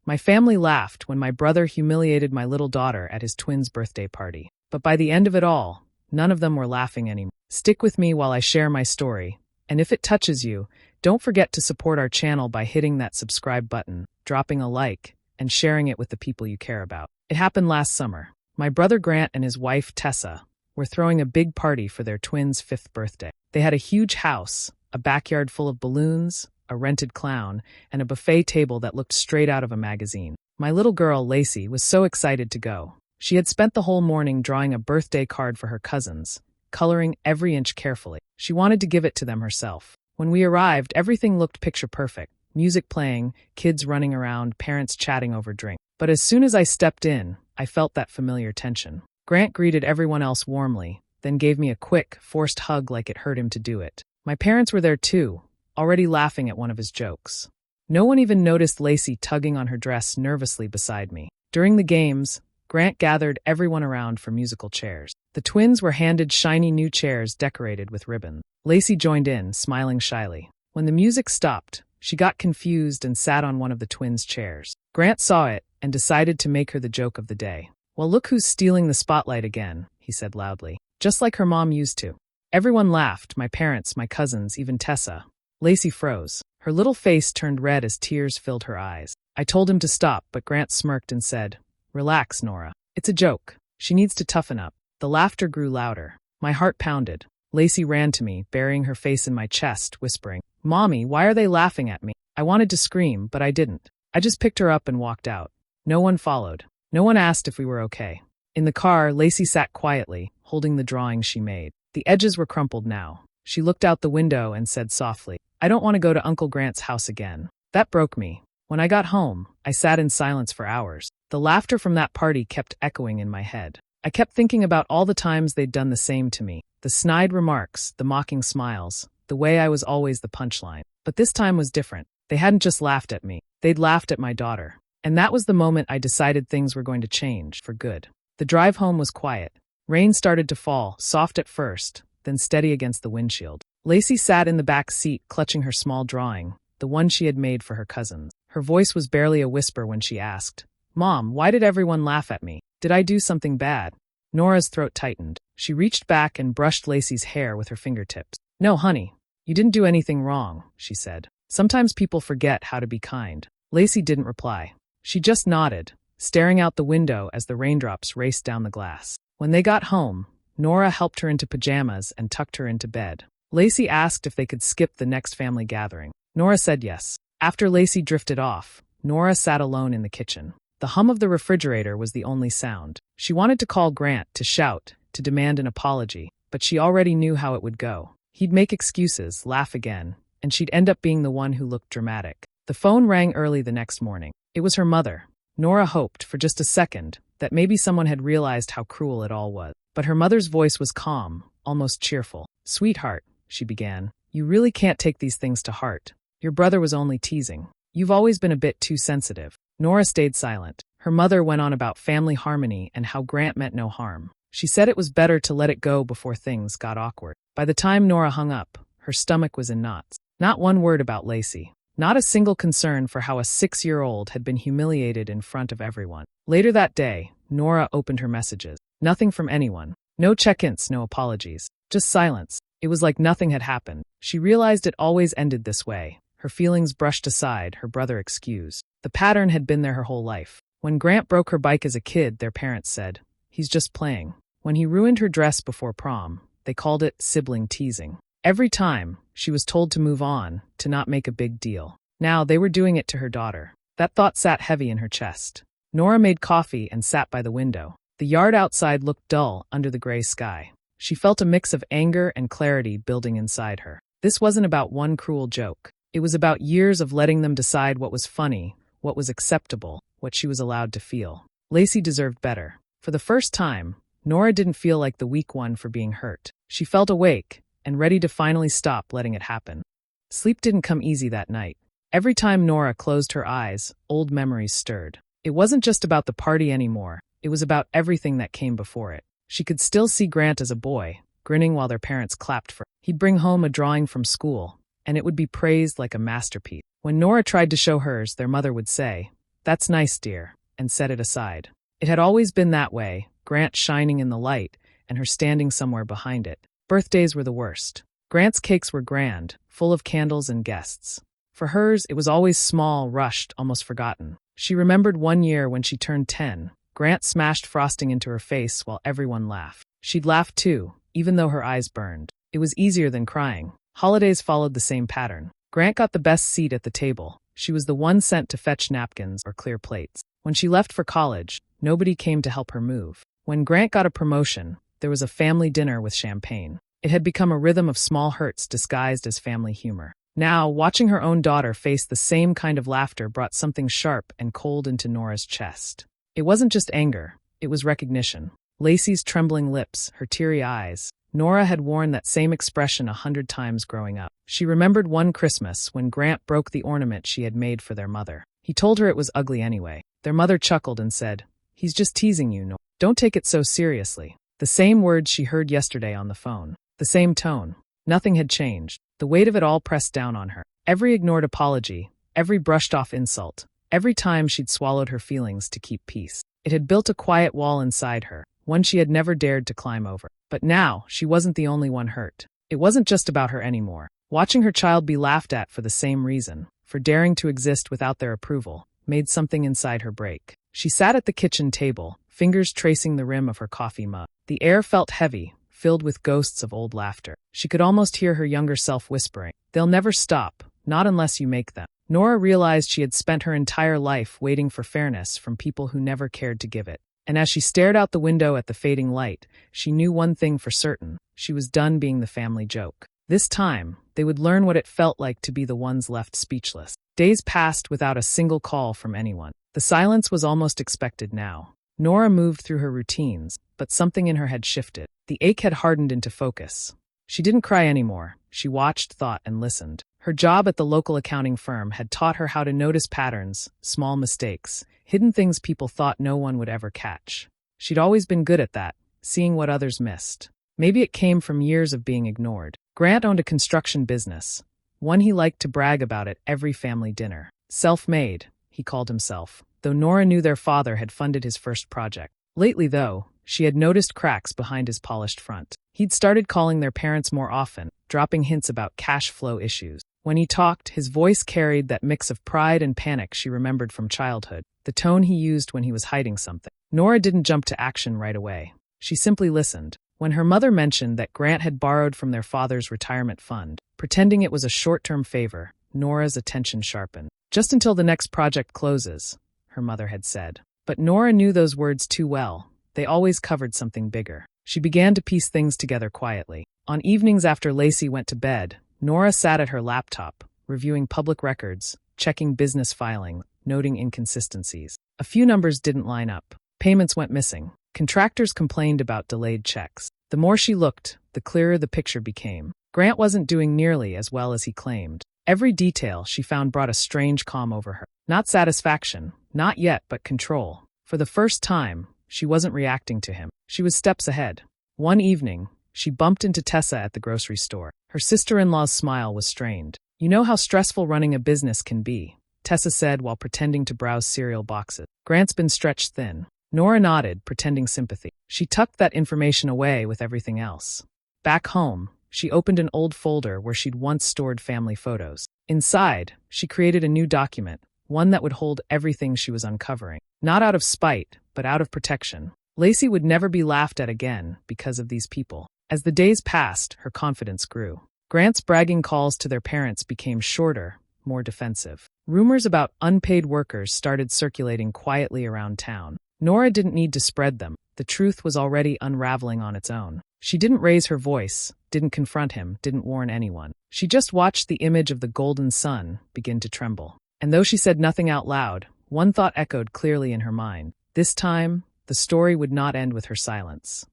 My family laughed when my brother humiliated my little daughter at his twins' birthday party. But by the end of it all, none of them were laughing anymore. Stick with me while I share my story, and if it touches you, don't forget to support our channel by hitting that subscribe button, dropping a like, and sharing it with the people you care about. It happened last summer. My brother Grant and his wife Tessa were throwing a big party for their twins' 5th birthday. They had a huge house, a backyard full of balloons, a rented clown, and a buffet table that looked straight out of a magazine. My little girl, Lacey, was so excited to go. She had spent the whole morning drawing a birthday card for her cousins, coloring every inch carefully. She wanted to give it to them herself. When we arrived, everything looked picture perfect. Music playing, kids running around, parents chatting over drink. But as soon as I stepped in, I felt that familiar tension. Grant greeted everyone else warmly, then gave me a quick, forced hug like it hurt him to do it. My parents were there too, already laughing at one of his jokes. No one even noticed Lacey tugging on her dress nervously beside me. During the games, Grant gathered everyone around for musical chairs. The twins were handed shiny new chairs decorated with ribbons. Lacey joined in, smiling shyly. When the music stopped, she got confused and sat on one of the twins' chairs. Grant saw it and decided to make her the joke of the day. "Well, look who's stealing the spotlight again," he said loudly, just like her mom used to. Everyone laughed, my parents, my cousins, even Tessa. Lacey froze. Her little face turned red as tears filled her eyes. I told him to stop, but Grant smirked and said, "Relax, Nora. It's a joke. She needs to toughen up." The laughter grew louder. My heart pounded. Lacey ran to me, burying her face in my chest, whispering, "Mommy, why are they laughing at me?" I wanted to scream, but I didn't. I just picked her up and walked out. No one followed. No one asked if we were okay. In the car, Lacey sat quietly, holding the drawing she made. The edges were crumpled now. She looked out the window and said softly, "I don't want to go to Uncle Grant's house again." That broke me. When I got home, I sat in silence for hours. The laughter from that party kept echoing in my head. I kept thinking about all the times they'd done the same to me. The snide remarks, the mocking smiles, the way I was always the punchline. But this time was different. They hadn't just laughed at me. They'd laughed at my daughter. And that was the moment I decided things were going to change, for good. The drive home was quiet. Rain started to fall, soft at first, then steady against the windshield. Lacey sat in the back seat, clutching her small drawing, the one she had made for her cousins. Her voice was barely a whisper when she asked, "Mom, why did everyone laugh at me? Did I do something bad?" Nora's throat tightened. She reached back and brushed Lacey's hair with her fingertips. "No, honey, you didn't do anything wrong," she said. "Sometimes people forget how to be kind." Lacey didn't reply. She just nodded, staring out the window as the raindrops raced down the glass. When they got home, Nora helped her into pajamas and tucked her into bed. Lacey asked if they could skip the next family gathering. Nora said yes. After Lacey drifted off, Nora sat alone in the kitchen. The hum of the refrigerator was the only sound. She wanted to call Grant, to shout, to demand an apology, but she already knew how it would go. He'd make excuses, laugh again, and she'd end up being the one who looked dramatic. The phone rang early the next morning. It was her mother. Nora hoped, for just a second, that maybe someone had realized how cruel it all was. But her mother's voice was calm, almost cheerful. "Sweetheart," she began, "you really can't take these things to heart. Your brother was only teasing. You've always been a bit too sensitive." Nora stayed silent. Her mother went on about family harmony and how Grant meant no harm. She said it was better to let it go before things got awkward. By the time Nora hung up, her stomach was in knots. Not one word about Lacey. Not a single concern for how a 6-year-old had been humiliated in front of everyone. Later that day, Nora opened her messages. Nothing from anyone. No check-ins, no apologies. Just silence. It was like nothing had happened. She realized it always ended this way. Her feelings brushed aside, her brother excused. The pattern had been there her whole life. When Grant broke her bike as a kid, their parents said, "He's just playing." When he ruined her dress before prom, they called it sibling teasing. Every time, she was told to move on, to not make a big deal. Now they were doing it to her daughter. That thought sat heavy in her chest. Nora made coffee and sat by the window. The yard outside looked dull under the gray sky. She felt a mix of anger and clarity building inside her. This wasn't about one cruel joke. It was about years of letting them decide what was funny, what was acceptable, what she was allowed to feel. Lacey deserved better. For the first time, Nora didn't feel like the weak one for being hurt. She felt awake and ready to finally stop letting it happen. Sleep didn't come easy that night. Every time Nora closed her eyes, old memories stirred. It wasn't just about the party anymore. It was about everything that came before it. She could still see Grant as a boy, grinning while their parents clapped for him. He'd bring home a drawing from school, and it would be praised like a masterpiece. When Nora tried to show hers, their mother would say, "That's nice, dear," and set it aside. It had always been that way, Grant shining in the light, and her standing somewhere behind it. Birthdays were the worst. Grant's cakes were grand, full of candles and guests. For hers, it was always small, rushed, almost forgotten. She remembered one year when she turned 10. Grant smashed frosting into her face while everyone laughed. She'd laugh too, even though her eyes burned. It was easier than crying. Holidays followed the same pattern. Grant got the best seat at the table. She was the one sent to fetch napkins or clear plates. When she left for college, nobody came to help her move. When Grant got a promotion, there was a family dinner with champagne. It had become a rhythm of small hurts disguised as family humor. Now, watching her own daughter face the same kind of laughter brought something sharp and cold into Nora's chest. It wasn't just anger, it was recognition. Lacey's trembling lips, her teary eyes. Nora had worn that same expression 100 times growing up. She remembered one Christmas when Grant broke the ornament she had made for their mother. He told her it was ugly anyway. Their mother chuckled and said, "He's just teasing you, Nora. Don't take it so seriously." The same words she heard yesterday on the phone. The same tone. Nothing had changed. The weight of it all pressed down on her. Every ignored apology, every brushed-off insult, every time she'd swallowed her feelings to keep peace. It had built a quiet wall inside her, one she had never dared to climb over. But now, she wasn't the only one hurt. It wasn't just about her anymore. Watching her child be laughed at for the same reason, for daring to exist without their approval, made something inside her break. She sat at the kitchen table, fingers tracing the rim of her coffee mug. The air felt heavy, filled with ghosts of old laughter. She could almost hear her younger self whispering, "They'll never stop, not unless you make them." Nora realized she had spent her entire life waiting for fairness from people who never cared to give it. And as she stared out the window at the fading light, she knew one thing for certain. She was done being the family joke. This time, they would learn what it felt like to be the ones left speechless. Days passed without a single call from anyone. The silence was almost expected now. Nora moved through her routines, but something in her had shifted. The ache had hardened into focus. She didn't cry anymore. She watched, thought, and listened. Her job at the local accounting firm had taught her how to notice patterns, small mistakes, hidden things people thought no one would ever catch. She'd always been good at that, seeing what others missed. Maybe it came from years of being ignored. Grant owned a construction business, one he liked to brag about at every family dinner. Self-made, he called himself, though Nora knew their father had funded his first project. Lately, though, she had noticed cracks behind his polished front. He'd started calling their parents more often, dropping hints about cash flow issues. When he talked, his voice carried that mix of pride and panic she remembered from childhood, the tone he used when he was hiding something. Nora didn't jump to action right away. She simply listened. When her mother mentioned that Grant had borrowed from their father's retirement fund, pretending it was a short-term favor, Nora's attention sharpened. "Just until the next project closes," her mother had said. But Nora knew those words too well. They always covered something bigger. She began to piece things together quietly. On evenings after Lacey went to bed, Nora sat at her laptop, reviewing public records, checking business filing, noting inconsistencies. A few numbers didn't line up. Payments went missing. Contractors complained about delayed checks. The more she looked, the clearer the picture became. Grant wasn't doing nearly as well as he claimed. Every detail she found brought a strange calm over her. Not satisfaction, not yet, but control. For the first time, she wasn't reacting to him. She was steps ahead. One evening, she bumped into Tessa at the grocery store. Her sister-in-law's smile was strained. "You know how stressful running a business can be," Tessa said while pretending to browse cereal boxes. "Grant's been stretched thin." Nora nodded, pretending sympathy. She tucked that information away with everything else. Back home, she opened an old folder where she'd once stored family photos. Inside, she created a new document, one that would hold everything she was uncovering. Not out of spite, but out of protection. Lacey would never be laughed at again because of these people. As the days passed, her confidence grew. Grant's bragging calls to their parents became shorter, more defensive. Rumors about unpaid workers started circulating quietly around town. Nora didn't need to spread them. The truth was already unraveling on its own. She didn't raise her voice, didn't confront him, didn't warn anyone. She just watched the image of the golden sun begin to tremble. And though she said nothing out loud, one thought echoed clearly in her mind. This time, the story would not end with her silence.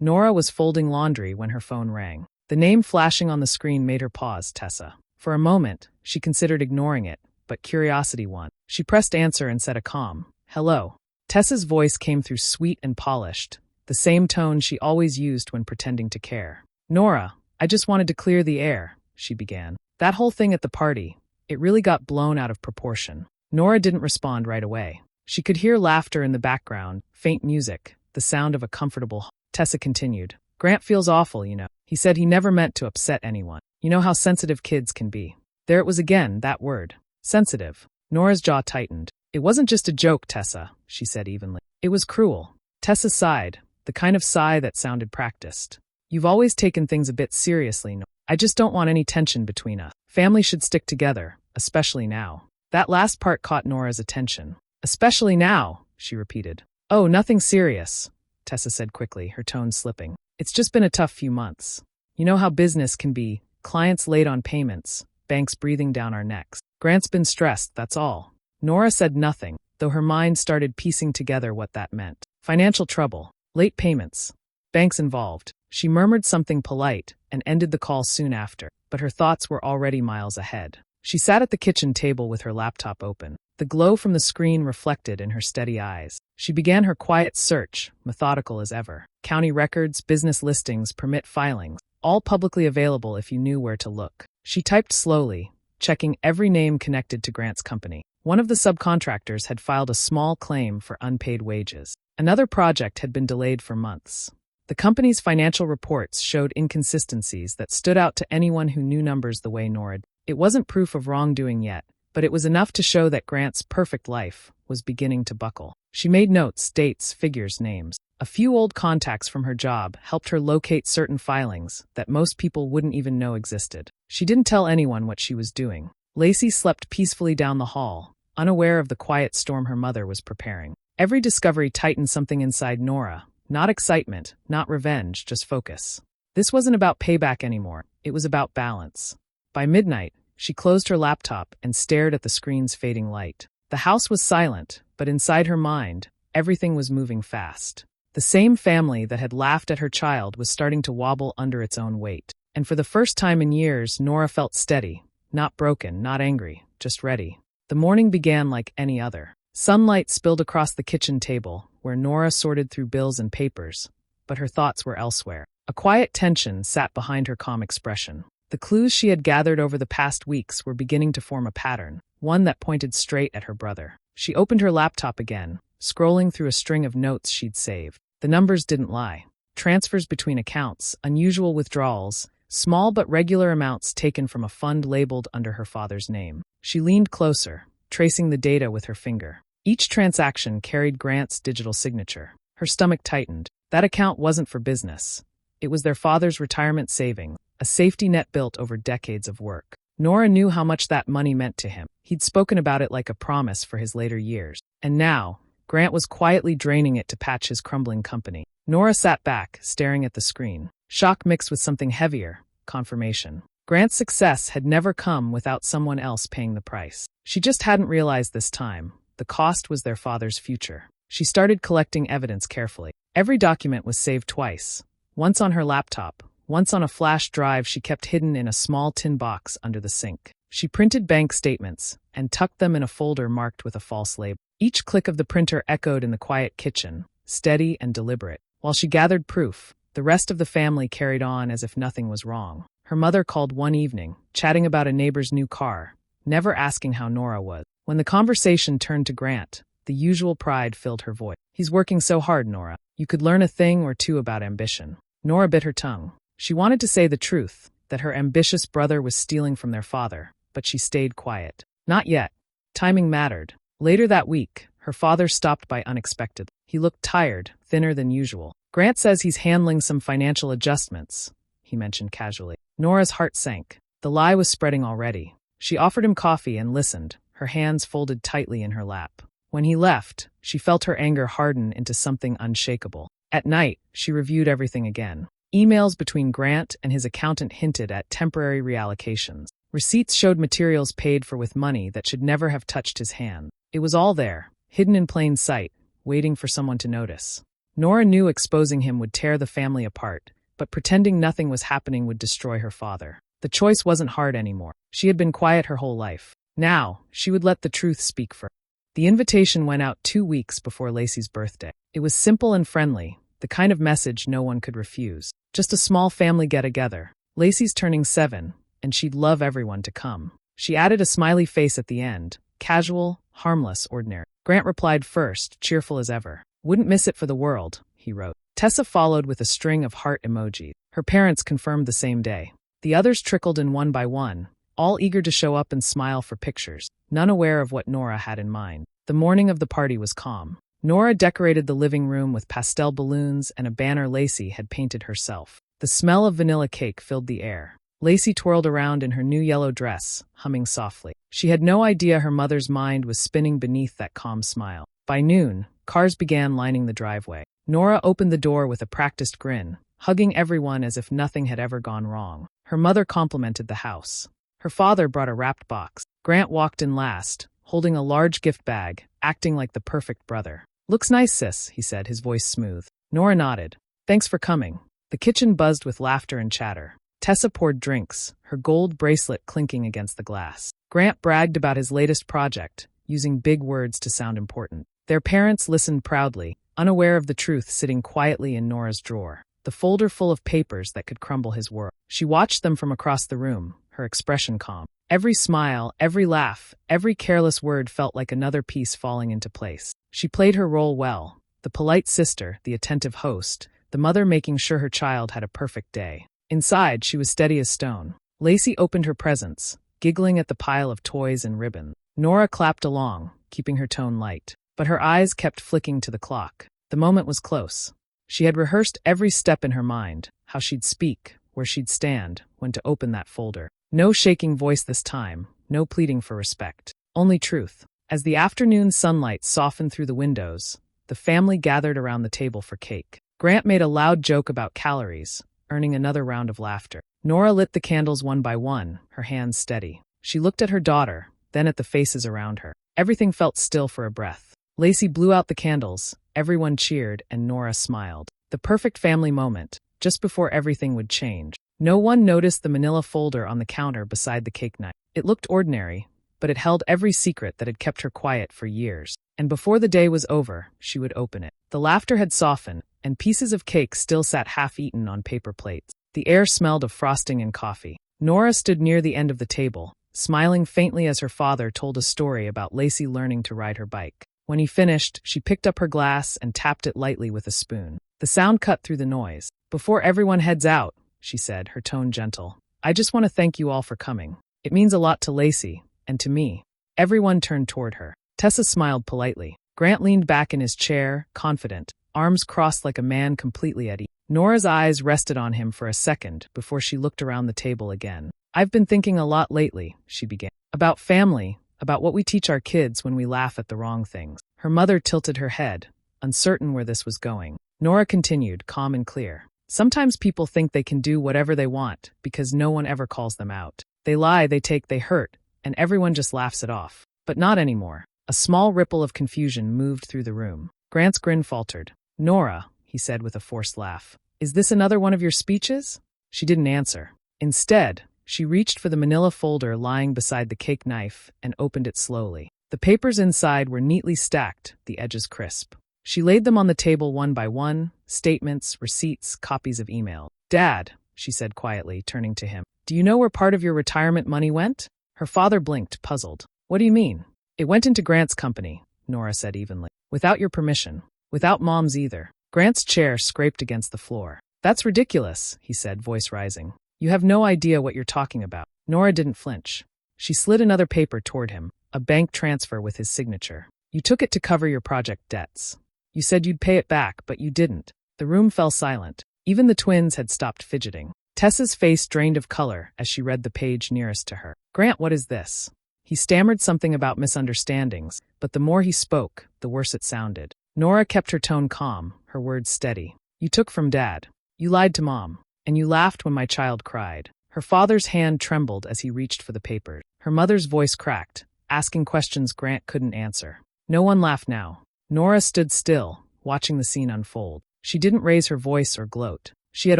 Nora was folding laundry when her phone rang. The name flashing on the screen made her pause, Tessa. For a moment, she considered ignoring it, but curiosity won. She pressed answer and said a calm, "Hello." Tessa's voice came through sweet and polished, the same tone she always used when pretending to care. "Nora, I just wanted to clear the air," she began. "That whole thing at the party, it really got blown out of proportion." Nora didn't respond right away. She could hear laughter in the background, faint music, the sound of a comfortable home. Tessa continued. Grant feels awful, you know. He said he never meant to upset anyone. You know how sensitive kids can be. There it was again, that word. Sensitive. Nora's jaw tightened. It wasn't just a joke, Tessa, she said evenly. It was cruel. Tessa sighed, the kind of sigh that sounded practiced. You've always taken things a bit seriously, Nora. I just don't want any tension between us. Family should stick together, especially now. That last part caught Nora's attention. Especially now, she repeated. Oh, nothing serious, Tessa said quickly, her tone slipping. It's just been a tough few months. You know how business can be, clients late on payments, banks breathing down our necks. Grant's been stressed, that's all. Nora said nothing, though her mind started piecing together what that meant. Financial trouble, late payments, banks involved. She murmured something polite and ended the call soon after, but her thoughts were already miles ahead. She sat at the kitchen table with her laptop open, the glow from the screen reflected in her steady eyes. She began her quiet search, methodical as ever. County records, business listings, permit filings, all publicly available if you knew where to look. She typed slowly, checking every name connected to Grant's company. One of the subcontractors had filed a small claim for unpaid wages. Another project had been delayed for months. The company's financial reports showed inconsistencies that stood out to anyone who knew numbers the way Nora did. It wasn't proof of wrongdoing yet, but it was enough to show that Grant's perfect life was beginning to buckle. She made notes, dates, figures, names. A few old contacts from her job helped her locate certain filings that most people wouldn't even know existed. She didn't tell anyone what she was doing. Lacey slept peacefully down the hall, unaware of the quiet storm her mother was preparing. Every discovery tightened something inside Nora. Not excitement, not revenge, just focus. This wasn't about payback anymore. It was about balance. By midnight, she closed her laptop and stared at the screen's fading light. The house was silent, but inside her mind, everything was moving fast. The same family that had laughed at her child was starting to wobble under its own weight. And for the first time in years, Nora felt steady, not broken, not angry, just ready. The morning began like any other. Sunlight spilled across the kitchen table, where Nora sorted through bills and papers, but her thoughts were elsewhere. A quiet tension sat behind her calm expression. The clues she had gathered over the past weeks were beginning to form a pattern, one that pointed straight at her brother. She opened her laptop again, scrolling through a string of notes she'd saved. The numbers didn't lie. Transfers between accounts, unusual withdrawals, small but regular amounts taken from a fund labeled under her father's name. She leaned closer, tracing the data with her finger. Each transaction carried Grant's digital signature. Her stomach tightened. That account wasn't for business. It was their father's retirement savings, a safety net built over decades of work. Nora knew how much that money meant to him. He'd spoken about it like a promise for his later years. And now, Grant was quietly draining it to patch his crumbling company. Nora sat back, staring at the screen. Shock mixed with something heavier, confirmation. Grant's success had never come without someone else paying the price. She just hadn't realized this time. The cost was their father's future. She started collecting evidence carefully. Every document was saved twice. Once on her laptop, once on a flash drive she kept hidden in a small tin box under the sink. She printed bank statements and tucked them in a folder marked with a false label. Each click of the printer echoed in the quiet kitchen, steady and deliberate. While she gathered proof, the rest of the family carried on as if nothing was wrong. Her mother called one evening, chatting about a neighbor's new car, never asking how Nora was. When the conversation turned to Grant, the usual pride filled her voice. He's working so hard, Nora. You could learn a thing or two about ambition. Nora bit her tongue. She wanted to say the truth, that her ambitious brother was stealing from their father, but she stayed quiet. Not yet. Timing mattered. Later that week, her father stopped by unexpectedly. He looked tired, thinner than usual. Grant says he's handling some financial adjustments, he mentioned casually. Nora's heart sank. The lie was spreading already. She offered him coffee and listened, her hands folded tightly in her lap. When he left, she felt her anger harden into something unshakable. At night, she reviewed everything again. Emails between Grant and his accountant hinted at temporary reallocations. Receipts showed materials paid for with money that should never have touched his hand. It was all there, hidden in plain sight, waiting for someone to notice. Nora knew exposing him would tear the family apart, but pretending nothing was happening would destroy her father. The choice wasn't hard anymore. She had been quiet her whole life. Now, she would let the truth speak for her. The invitation went out 2 weeks before Lacey's birthday. It was simple and friendly, the kind of message no one could refuse. Just a small family get-together. Lacey's turning 7, and she'd love everyone to come. She added a smiley face at the end, Casual, harmless, ordinary. Grant replied first, cheerful as ever. Wouldn't miss it for the world, he wrote. Tessa followed with a string of heart emojis. Her parents confirmed the same day. The others trickled in one by one, all eager to show up and smile for pictures, none aware of what Nora had in mind. The morning of the party was calm. Nora decorated the living room with pastel balloons and a banner Lacey had painted herself. The smell of vanilla cake filled the air. Lacey twirled around in her new yellow dress, humming softly. She had no idea her mother's mind was spinning beneath that calm smile. By noon, cars began lining the driveway. Nora opened the door with a practiced grin, hugging everyone as if nothing had ever gone wrong. Her mother complimented the house. Her father brought a wrapped box. Grant walked in last, holding a large gift bag, acting like the perfect brother. "Looks nice, sis," he said, his voice smooth. Nora nodded. "Thanks for coming." The kitchen buzzed with laughter and chatter. Tessa poured drinks, her gold bracelet clinking against the glass. Grant bragged about his latest project, using big words to sound important. Their parents listened proudly, unaware of the truth sitting quietly in Nora's drawer, the folder full of papers that could crumble his world. She watched them from across the room, her expression calm. Every smile, every laugh, every careless word felt like another piece falling into place. She played her role well, the polite sister, the attentive host, the mother making sure her child had a perfect day. Inside, she was steady as stone. Lacey opened her presents, giggling at the pile of toys and ribbons. Nora clapped along, keeping her tone light. But her eyes kept flicking to the clock. The moment was close. She had rehearsed every step in her mind, how she'd speak, where she'd stand, when to open that folder. No shaking voice this time, no pleading for respect. Only truth. As the afternoon sunlight softened through the windows, the family gathered around the table for cake. Grant made a loud joke about calories, earning another round of laughter. Nora lit the candles one by one, her hands steady. She looked at her daughter, then at the faces around her. Everything felt still for a breath. Lacey blew out the candles, everyone cheered, and Nora smiled. The perfect family moment, just before everything would change. No one noticed the manila folder on the counter beside the cake knife. It looked ordinary, but it held every secret that had kept her quiet for years. And before the day was over, she would open it. The laughter had softened, and pieces of cake still sat half-eaten on paper plates. The air smelled of frosting and coffee. Nora stood near the end of the table, smiling faintly as her father told a story about Lacey learning to ride her bike. When he finished, she picked up her glass and tapped it lightly with a spoon. The sound cut through the noise. "Before everyone heads out," she said, her tone gentle, "I just want to thank you all for coming. It means a lot to Lacey, and to me." Everyone turned toward her. Tessa smiled politely. Grant leaned back in his chair, confident, arms crossed like a man completely at ease. Nora's eyes rested on him for a second before she looked around the table again. "I've been thinking a lot lately," she began. "About family, about what we teach our kids when we laugh at the wrong things." Her mother tilted her head, uncertain where this was going. Nora continued, calm and clear. "Sometimes people think they can do whatever they want because no one ever calls them out. They lie, they take, they hurt, and everyone just laughs it off. But not anymore." A small ripple of confusion moved through the room. Grant's grin faltered. "Nora," he said with a forced laugh, "is this another one of your speeches?" She didn't answer. Instead, she reached for the manila folder lying beside the cake knife and opened it slowly. The papers inside were neatly stacked, the edges crisp. She laid them on the table one by one, statements, receipts, copies of email. "Dad," she said quietly, turning to him, "do you know where part of your retirement money went?" Her father blinked, puzzled. "What do you mean?" "It went into Grant's company," Nora said evenly. "Without your permission. Without Mom's either." Grant's chair scraped against the floor. "That's ridiculous," he said, voice rising. "You have no idea what you're talking about." Nora didn't flinch. She slid another paper toward him, a bank transfer with his signature. "You took it to cover your project debts. You said you'd pay it back, but you didn't." The room fell silent. Even the twins had stopped fidgeting. Tessa's face drained of color as she read the page nearest to her. "Grant, what is this?" He stammered something about misunderstandings, but the more he spoke, the worse it sounded. Nora kept her tone calm, her words steady. "You took from Dad. You lied to Mom. And you laughed when my child cried." Her father's hand trembled as he reached for the papers. Her mother's voice cracked, asking questions Grant couldn't answer. No one laughed now. Nora stood still, watching the scene unfold. She didn't raise her voice or gloat. She had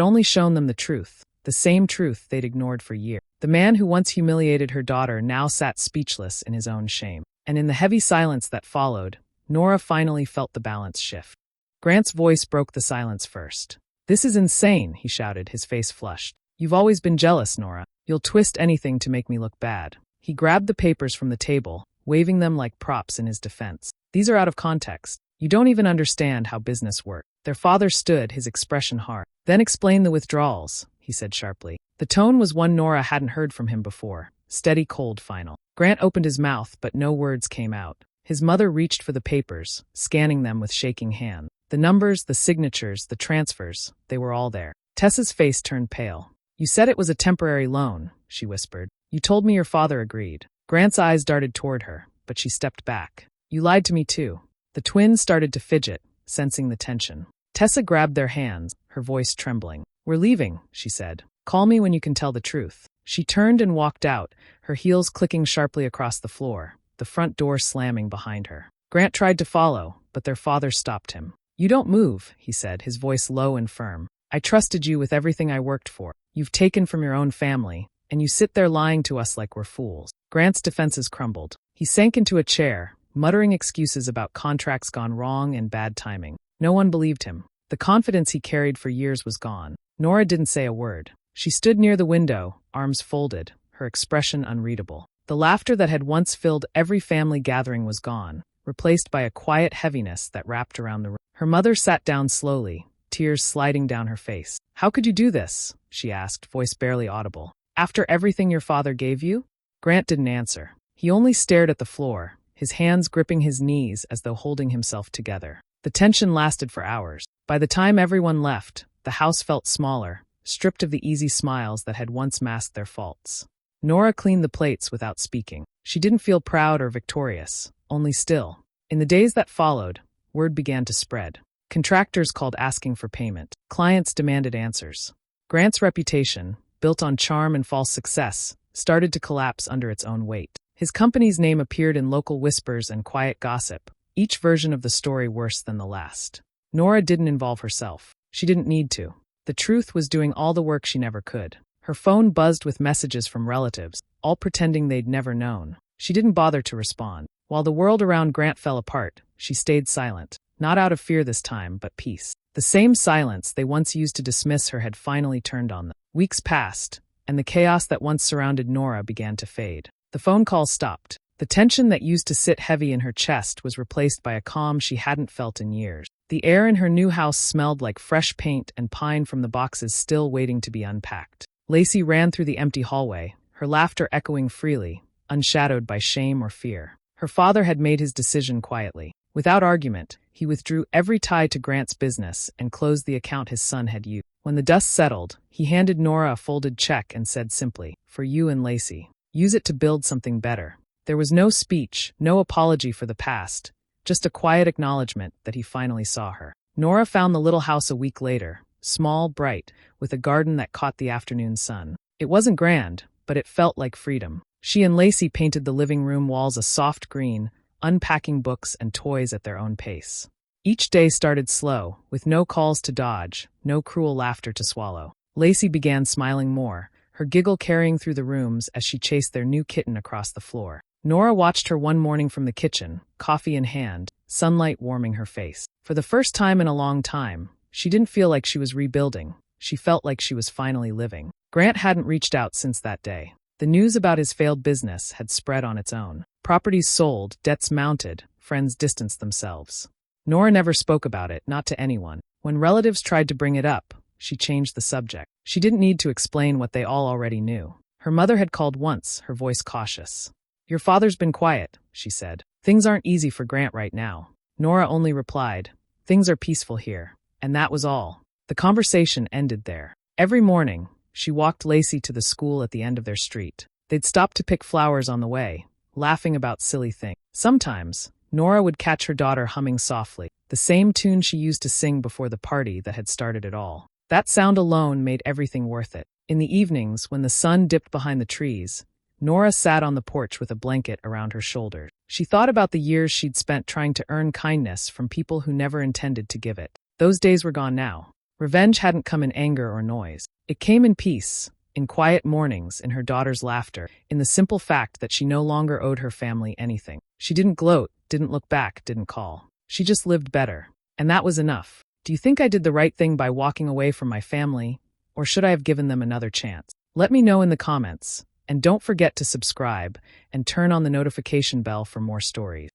only shown them the truth, the same truth they'd ignored for years. The man who once humiliated her daughter now sat speechless in his own shame. And in the heavy silence that followed, Nora finally felt the balance shift. Grant's voice broke the silence first. "This is insane," he shouted, his face flushed. "You've always been jealous, Nora. You'll twist anything to make me look bad." He grabbed the papers from the table, waving them like props in his defense. These are out of context. You don't even understand how business works. Their father stood, his expression hard. Then explain the withdrawals, he said sharply. The tone was one Nora hadn't heard from him before. Steady, cold, final. Grant opened his mouth, but no words came out. His mother reached for the papers, scanning them with shaking hand. The numbers, the signatures, the transfers, they were all there. Tessa's face turned pale. You said it was a temporary loan, she whispered. You told me your father agreed. Grant's eyes darted toward her, but she stepped back. You lied to me too. The twins started to fidget, sensing the tension. Tessa grabbed their hands, her voice trembling. We're leaving, she said. Call me when you can tell the truth. She turned and walked out, her heels clicking sharply across the floor, the front door slamming behind her. Grant tried to follow, but their father stopped him. You don't move, he said, his voice low and firm. I trusted you with everything I worked for. You've taken from your own family, and you sit there lying to us like we're fools. Grant's defenses crumbled. He sank into a chair, muttering excuses about contracts gone wrong and bad timing. No one believed him. The confidence he carried for years was gone. Nora didn't say a word. She stood near the window, arms folded, her expression unreadable. The laughter that had once filled every family gathering was gone, replaced by a quiet heaviness that wrapped around the room. Her mother sat down slowly, tears sliding down her face. How could you do this? She asked, voice barely audible. After everything your father gave you? Grant didn't answer. He only stared at the floor, his hands gripping his knees as though holding himself together. The tension lasted for hours. By the time everyone left, the house felt smaller, stripped of the easy smiles that had once masked their faults. Nora cleaned the plates without speaking. She didn't feel proud or victorious, only still. In the days that followed, word began to spread. Contractors called asking for payment. Clients demanded answers. Grant's reputation, built on charm and false success, started to collapse under its own weight. His company's name appeared in local whispers and quiet gossip, each version of the story worse than the last. Nora didn't involve herself. She didn't need to. The truth was doing all the work she never could. Her phone buzzed with messages from relatives, all pretending they'd never known. She didn't bother to respond. While the world around Grant fell apart, she stayed silent, not out of fear this time, but peace. The same silence they once used to dismiss her had finally turned on them. Weeks passed, and the chaos that once surrounded Nora began to fade. The phone calls stopped. The tension that used to sit heavy in her chest was replaced by a calm she hadn't felt in years. The air in her new house smelled like fresh paint and pine from the boxes still waiting to be unpacked. Lacey ran through the empty hallway, her laughter echoing freely, unshadowed by shame or fear. Her father had made his decision quietly. Without argument, he withdrew every tie to Grant's business and closed the account his son had used. When the dust settled, he handed Nora a folded check and said simply, "For you and Lacey. Use it to build something better." There was no speech, no apology for the past, just a quiet acknowledgement that he finally saw her. Nora found the little house a week later, small, bright, with a garden that caught the afternoon sun. It wasn't grand, but it felt like freedom. She and Lacey painted the living room walls a soft green, unpacking books and toys at their own pace. Each day started slow, with no calls to dodge, no cruel laughter to swallow. Lacey began smiling more, her giggle carrying through the rooms as she chased their new kitten across the floor. Nora watched her one morning from the kitchen, coffee in hand, sunlight warming her face. For the first time in a long time, she didn't feel like she was rebuilding. She felt like she was finally living. Grant hadn't reached out since that day. The news about his failed business had spread on its own. Properties sold, debts mounted, friends distanced themselves. Nora never spoke about it, not to anyone. When relatives tried to bring it up, she changed the subject. She didn't need to explain what they all already knew. Her mother had called once, her voice cautious. "Your father's been quiet," she said. "Things aren't easy for Grant right now." Nora only replied, "Things are peaceful here." And that was all. The conversation ended there. Every morning, she walked Lacey to the school at the end of their street. They'd stop to pick flowers on the way, laughing about silly things. Sometimes, Nora would catch her daughter humming softly, the same tune she used to sing before the party that had started it all. That sound alone made everything worth it. In the evenings, when the sun dipped behind the trees, Nora sat on the porch with a blanket around her shoulders. She thought about the years she'd spent trying to earn kindness from people who never intended to give it. Those days were gone now. Revenge hadn't come in anger or noise. It came in peace, in quiet mornings, in her daughter's laughter, in the simple fact that she no longer owed her family anything. She didn't gloat, didn't look back, didn't call. She just lived better. And that was enough. Do you think I did the right thing by walking away from my family, or should I have given them another chance? Let me know in the comments. And don't forget to subscribe and turn on the notification bell for more stories.